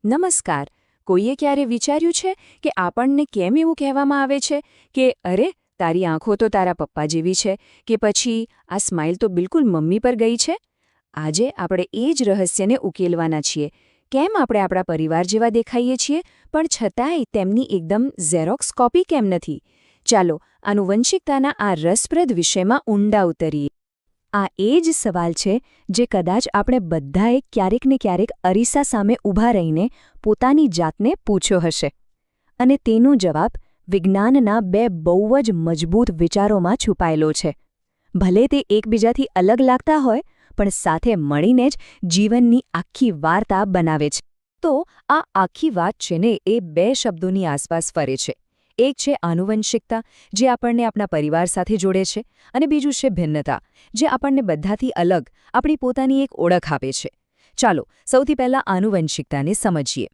નમસ્કાર. કોઈએ ક્યારે વિચાર્યું છે કે આપણને કેમ એવું કહેવામાં આવે છે કે અરે તારી આંખો તો તારા પપ્પા જેવી છે, કે પછી આ સ્માઇલ તો બિલકુલ મમ્મી પર ગઈ છે? આજે આપણે એ જ રહસ્યને ઉકેલવાના છીએ. કેમ આપણે આપણા પરિવાર જેવા દેખાઈએ છીએ પણ છતાંય તેમની એકદમ ઝેરોક્સ કોપી કેમ નથી? ચાલો આનુવંશિકતાના આ રસપ્રદ વિષયમાં ઊંડા ઉતરીએ. આ એ જ સવાલ છે જે કદાચ આપણે બધાએ ક્યારેક ને ક્યારેક અરીસા સામે ઊભા રહીને પોતાની જાતને પૂછ્યો હશે. અને તેનો જવાબ વિજ્ઞાનના બે બહુ જ મજબૂત વિચારોમાં છુપાયેલો છે. ભલે તે એકબીજાથી અલગ લાગતા હોય, પણ સાથે મળીને જ જીવનની આખી વાર્તા બનાવે છે. તો આ આખી વાત છે ને એ બે શબ્દોની આસપાસ ફરે છે. એક છે આનુવંશિકતા, જે આપણને આપણા પરિવાર સાથે જોડે છે, અને બીજું છે ભિન્નતા, જે આપણને બધાથી અલગ આપણી પોતાની એક ઓળખ આપે છે. ચાલો સૌથી પહેલાં આનુવંશિકતાને સમજીએ.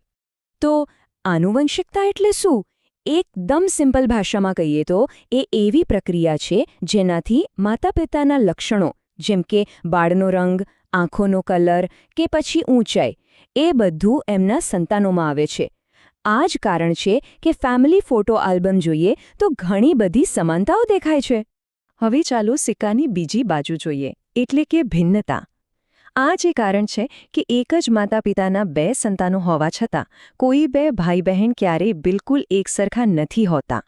તો આનુવંશિકતા એટલે શું? એકદમ સિમ્પલ ભાષામાં કહીએ તો એ એવી પ્રક્રિયા છે જેનાથી માતા-પિતાના લક્ષણો, જેમ કે બાળનો રંગ, આંખોનો કલર કે પછી ઊંચાઈ, એ બધું એમના સંતાનોમાં આવે છે. આ જ કારણ છે કે ફેમિલી ફોટો આલ્બમ જોઈએ તો ઘણી બધી સમાનતાઓ દેખાય છે. હવે ચાલો સિક્કાની બીજી બાજુ જોઈએ, એટલે કે ભિન્નતા. આ જે કારણ છે કે એક જ માતા-પિતાના બે સંતાનો હોવા છતાં કોઈ બે ભાઈ-બહેન ક્યારેય બિલકુલ એકસરખા નથી હોતા.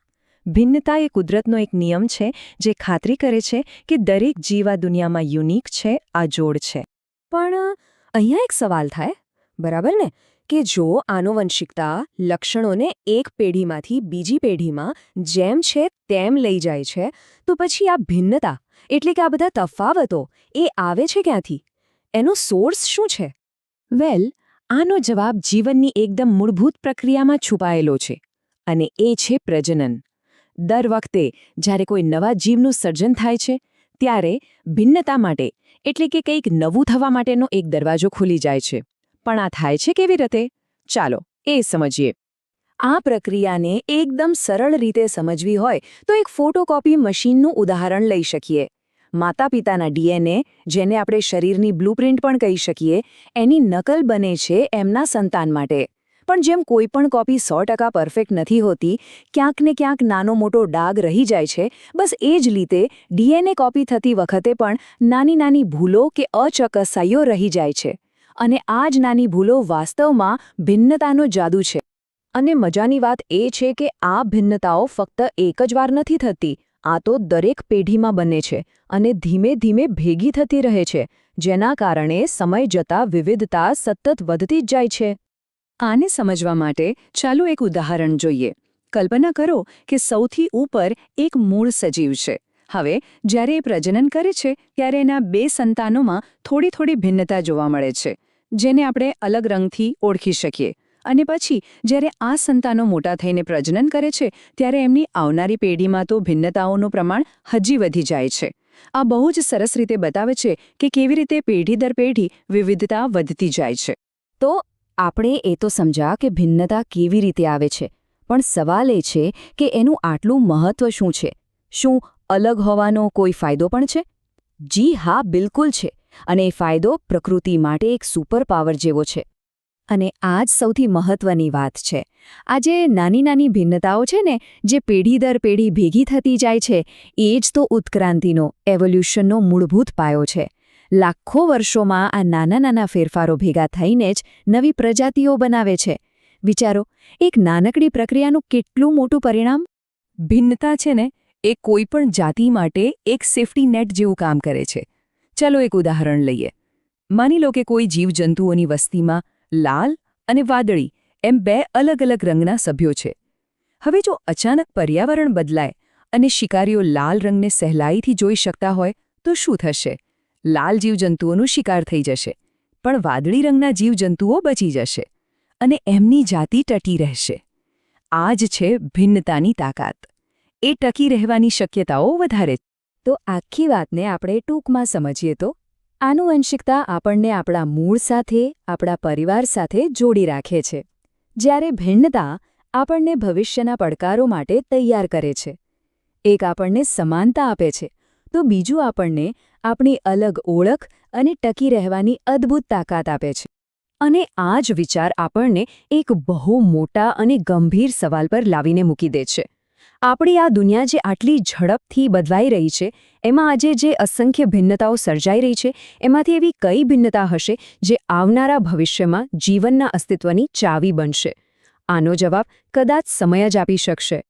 ભિન્નતા એ કુદરતનો એક નિયમ છે જે ખાતરી કરે છે કે દરેક જીવ આ દુનિયામાં યુનિક છે, આ જોડ છે. પણ અહીંયા એક સવાલ થાય, બરાબર ને, કે જો આનુવંશિકતા લક્ષણોને એક પેઢીમાંથી બીજી પેઢીમાં જેમ છે તેમ લઈ જાય છે, તો પછી આ ભિન્નતા એટલે કે આ બધા તફાવતો એ આવે છે ક્યાંથી? એનો સોર્સ શું છે? વેલ, આનો જવાબ જીવનની એકદમ મૂળભૂત પ્રક્રિયામાં છુપાયેલો છે, અને એ છે પ્રજનન. દર વખતે જ્યારે કોઈ નવા જીવનું સર્જન થાય છે, ત્યારે ભિન્નતા માટે એટલે કે કંઈક નવું થવા માટેનો એક દરવાજો ખુલી જાય છે. પણ આ થાય છે કેવી રીતે? ચાલો એ સમજીએ. આ પ્રક્રિયાને એકદમ સરળ રીતે સમજવી હોય તો એક ફોટોકોપી મશીનનું ઉદાહરણ લઈ શકીએ. માતા-પિતાના ડીએનએ, જેને આપણે શરીરની બ્લુપ્રિન્ટ પણ કહી શકીએ, એની નકલ બને છે એમના સંતાન માટે. પણ જેમ કોઈ પણ કોપી 100% પરફેક્ટ નથી હોતી, ક્યાંક ને ક્યાંક નાનો મોટો ડાઘ રહી જાય છે, બસ એ જ રીતે ડીએનએ કોપી થતી વખતે પણ નાની નાની ભૂલો કે અચોકસાઈઓ રહી જાય છે. અને આ જ નાની ભૂલો વાસ્તવમાં ભિન્નતાનો જાદુ છે. અને મજાની વાત એ છે કે આ ભિન્નતાઓ ફક્ત એક જ વાર નથી થતી. આ તો દરેક પેઢીમાં બને છે અને ધીમે ધીમે ભેગી થતી રહે છે, જેના કારણે સમય જતાં વિવિધતા સતત વધતી જ જાય છે. આને સમજવા માટે ચાલો એક ઉદાહરણ જોઈએ. કલ્પના કરો કે સૌથી ઉપર એક મૂળ સજીવ છે. હવે જ્યારે એ પ્રજનન કરે છે ત્યારે એના બે સંતાનોમાં થોડી થોડી ભિન્નતા જોવા મળે છે, જેને આપણે અલગ રંગથી ઓળખી શકીએ. અને પછી જ્યારે આ સંતાનો મોટા થઈને પ્રજનન કરે છે ત્યારે એમની આવનારી પેઢીમાં તો ભિન્નતાઓનું પ્રમાણ હજી વધી જાય છે. આ બહુ જ સરસ રીતે બતાવે છે કે કેવી રીતે પેઢી દર પેઢી વિવિધતા વધતી જાય છે. તો આપણે એ તો સમજ્યા કે ભિન્નતા કેવી રીતે આવે છે, પણ સવાલ એ છે કે એનું આટલું મહત્વ શું છે? શું અલગ હોવાનો કોઈ ફાયદો પણ છે? જી હા, બિલકુલ છે. અને એ ફાયદો પ્રકૃતિ માટે એક સુપર પાવર જેવો છે. અને આ જ સૌથી મહત્વની વાત છે. આ જે નાની નાની ભિન્નતાઓ છે ને, જે પેઢી દર પેઢી ભેગી થતી જાય છે, એ જ તો ઉત્ક્રાંતિનો, એવોલ્યુશનનો મૂળભૂત પાયો છે. લાખો વર્ષોમાં આ નાના નાના ફેરફારો ભેગા થઈને જ નવી પ્રજાતિઓ બનાવે છે. વિચારો, એક નાનકડી પ્રક્રિયાનું કેટલું મોટું પરિણામ! ભિન્નતા છે ને, એ કોઈ પણ જાતિ માટે એક સેફ્ટી નેટ જેવું કામ કરે છે. ચાલો એક ઉદાહરણ લઈએ. માની લો કે કોઈ જીવજંતુઓની વસ્તીમાં લાલ અને વાદળી એમ બે અલગ અલગ રંગના સભ્યો છે. હવે જો અચાનક પર્યાવરણ બદલાય અને શિકારીઓ લાલ રંગને સહેલાઈથી જોઈ શકતા હોય તો શું થશે? લાલ જીવજંતુઓનું શિકાર થઈ જશે, પણ વાદળી રંગના જીવજંતુઓ બચી જશે અને એમની જાતિ ટકી રહેશે. આ જ છે ભિન્નતાની તાકાત. એ ટકી રહેવાની શક્યતાઓ વધારે. તો આખી વાતને આપણે ટૂંકમાં સમજીએ તો આનુવંશિકતા આપણને આપણા મૂળ સાથે, આપણા પરિવાર સાથે જોડી રાખે છે, જ્યારે ભિન્નતા આપણને ભવિષ્યના પડકારો માટે તૈયાર કરે છે. એક આપણને સમાનતા આપે છે, તો બીજું આપણને આપણી અલગ ઓળખ અને ટકી રહેવાની અદ્ભુત તાકાત આપે છે. અને આ જ વિચાર આપણને એક બહુ મોટા અને ગંભીર સવાલ પર લાવીને મૂકી દે છે. આપણી આ દુનિયા જે આટલી ઝડપથી બદલાઈ રહી છે, એમાં આજે જે અસંખ્ય ભિન્નતાઓ સર્જાઈ રહી છે, એમાંથી એવી કઈ ભિન્નતા હશે જે આવનારા ભવિષ્યમાં જીવનના અસ્તિત્વની ચાવી બનશે? આનો જવાબ કદાચ સમય જ આપી શકશે.